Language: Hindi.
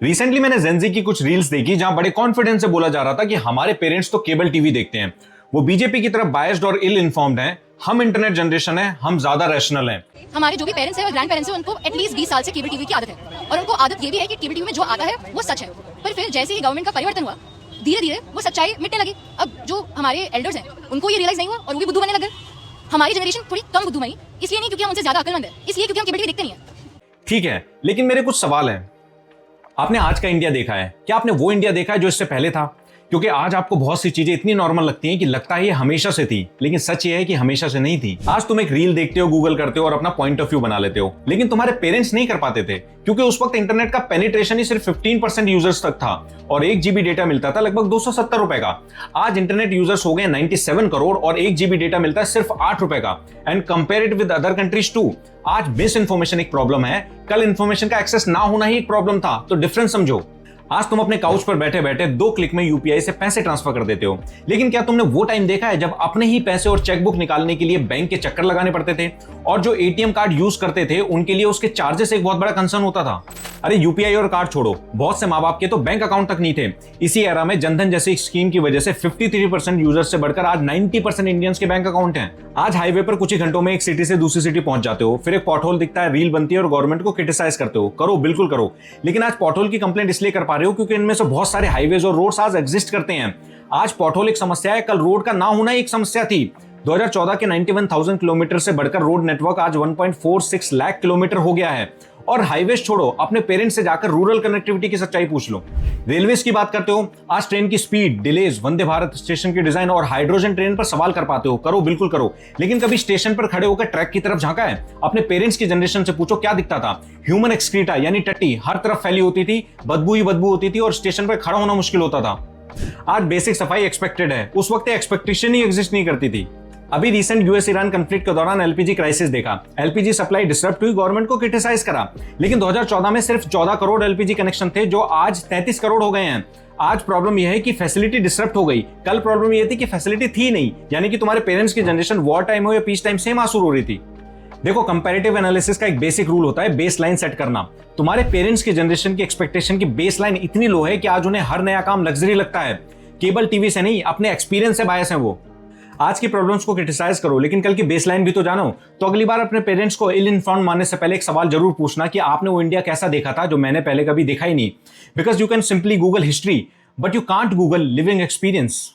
रिसेंटली मैंने जेनजी की कुछ रील्स देखी जहां बड़े कॉन्फिडेंस से बोला जा रहा था कि हमारे पेरेंट्स तो केबल टीवी देखते हैं, वो बीजेपी की तरफ बायस्ड और इल इन्फॉर्म्ड हैं, हम इंटरनेट जनरेशन है, हम ज्यादा रैशनल हैं। हमारे जो भी पेरेंट्स हैं और ग्रैंड पेरेंट्स हैं उनको एटलीस्ट 20 साल से केबल टीवी की आदत है और उनको आदत ये भी है कि केबल टीवी में जो आता है वो सच है। पर फिर जैसे ही गवर्नमेंट का परिवर्तन हुआ धीरे धीरे वो सच्चाई मिटने लगी। अब जो हमारे एल्डर्स हैं उनको ये रियलाइज नहीं हुआ और वो भी बुद्धू बनने लग गए। हमारी जनरेशन थोड़ी कम बुद्धू बनी, इसलिए नहीं क्योंकि हम उनसे ज्यादा अकलमंद है, इसलिए क्योंकि हम केबल टीवी देखते नहीं है। ठीक है, लेकिन मेरे कुछ सवाल हैं। आपने आज का इंडिया देखा है क्या? आपने वो इंडिया देखा है जो इससे पहले था? क्योंकि आज आपको बहुत सी चीजें इतनी नॉर्मल लगती हैं कि लगता है ये हमेशा से थी, लेकिन सच ये है कि हमेशा से नहीं थी। आज तुम एक रील देखते हो, गूगल करते हो और अपना पॉइंट ऑफ व्यू बना लेते हो, लेकिन तुम्हारे पेरेंट्स नहीं कर पाते थे क्योंकि उस वक्त इंटरनेट का पेनिट्रेशन ही सिर्फ 15% यूजर्स तक था और 1 GB डेटा मिलता था लगभग 270 रुपए का। आज इंटरनेट यूजर्स हो गए 97 करोड़ और 1 GB डेटा मिलता है सिर्फ 8 रुपए का। And compare it with other countries too. आज मिस इन्फॉर्मेशन एक प्रॉब्लम है, कल इन्फॉर्मेशन का एक्सेस ना होना ही एक प्रॉब्लम था। तो डिफरेंस समझो। आज तुम अपने काउच पर बैठे बैठे 2 क्लिक में यूपीआई से पैसे ट्रांसफर कर देते हो, लेकिन क्या तुमने वो टाइम देखा है जब अपने ही पैसे और चेकबुक निकालने के लिए बैंक के चक्कर लगाने पड़ते थे और जो एटीएम कार्ड यूज करते थे उनके लिए उसके चार्जेस एक बहुत बड़ा कंसर्न होता था? अरे यूपीआई और कार्ड छोड़ो, बहुत से माँ बाप के तो बैंक अकाउंट तक नहीं थे। इसी एरा में जनधन जैसी स्कीम की वजह से 53% यूजर्स से बढ़कर आज 90% इंडियंस के बैंक अकाउंट हैं। आज हाईवे पर कुछ ही घंटों में एक सिटी से दूसरी सिटी पहुंच जाते हो, फिर एक पॉटहोल दिखता है, रील बनती है और गवर्नमेंट को क्रिटिसाइज करते हो। करो, बिल्कुल करो, लेकिन आज पॉटहोल की कंप्लेंट इसलिए कर पा रहे हो क्योंकि इनमें से बहुत सारे हाईवेज और रोड्स आज एग्जिस्ट करते हैं। आज पॉटहोल एक समस्या है, कल रोड का ना होना एक समस्या थी। 2014 के 91,000 किलोमीटर से बढ़कर रोड नेटवर्क आज 1.46 लाख किलोमीटर हो गया है। और हाईवेज छोड़ो, अपने पेरेंट्स से जाकर रूरल कनेक्टिविटी की सच्चाई पूछ लो। रेलवेज की बात करते हो, आज ट्रेन की speed, delays, Vande Bharat station की डिजाइन और हाइड्रोजन ट्रेन पर सवाल कर पाते हो। करो, बिल्कुल करो, लेकिन कभी स्टेशन पर खड़े होकर ट्रैक की तरफ झांका है? अपने पेरेंट्स की जनरेशन से पूछो क्या दिखता था? ह्यूमन एक्सक्रीटा यानी टट्टी हर तरफ फैली होती थी, बदबू ही बदबू होती थी और स्टेशन पर खड़ा होना मुश्किल होता था। आज बेसिक सफाई एक्सपेक्टेड है, उस वक्त एक्सपेक्टेशन ही एग्जिस्ट नहीं करती थी। अभी रिसेंट यूएस ईरान कॉन्फ्लिक्ट के दौरान एलपीजी क्राइसिस देखा, एलपीजी सप्लाई डिसरप्ट हुई, गवर्नमेंट को क्रिटिसाइज करा, लेकिन 2014 में सिर्फ 14 करोड़ एलपीजी कनेक्शन थे जो आज 33 करोड़ हो गए हैं। आज प्रॉब्लम यह है कि फैसिलिटी डिसरप्ट हो गई, कल प्रॉब्लम यह थी कि फैसिलिटी थी नहीं, यानी कि तुम्हारे पेरेंट्स की जनरेशन वॉर टाइम हो या पीस टाइम सेम आंसू हो रही थी। देखो, कंपैरेटिव एनालिसिस का एक बेसिक रूल होता है बेस लाइन सेट करना। तुम्हारे पेरेंट्स की जनरेशन की एक्सपेक्टेशन की बेस लाइन इतनी लो है कि आज उन्हें हर नया काम लग्जरी लगता है। केबल टीवी से नहीं, अपने एक्सपीरियंस से बायस है वो। आज की प्रॉब्लम्स को क्रिटिसाइज करो, लेकिन कल की बेसलाइन भी तो जानो। तो अगली बार अपने पेरेंट्स को इल इन्फॉर्म मानने से पहले एक सवाल जरूर पूछना कि आपने वो इंडिया कैसा देखा था जो मैंने पहले कभी देखा ही नहीं। Because you can simply Google history but you can't Google living experience.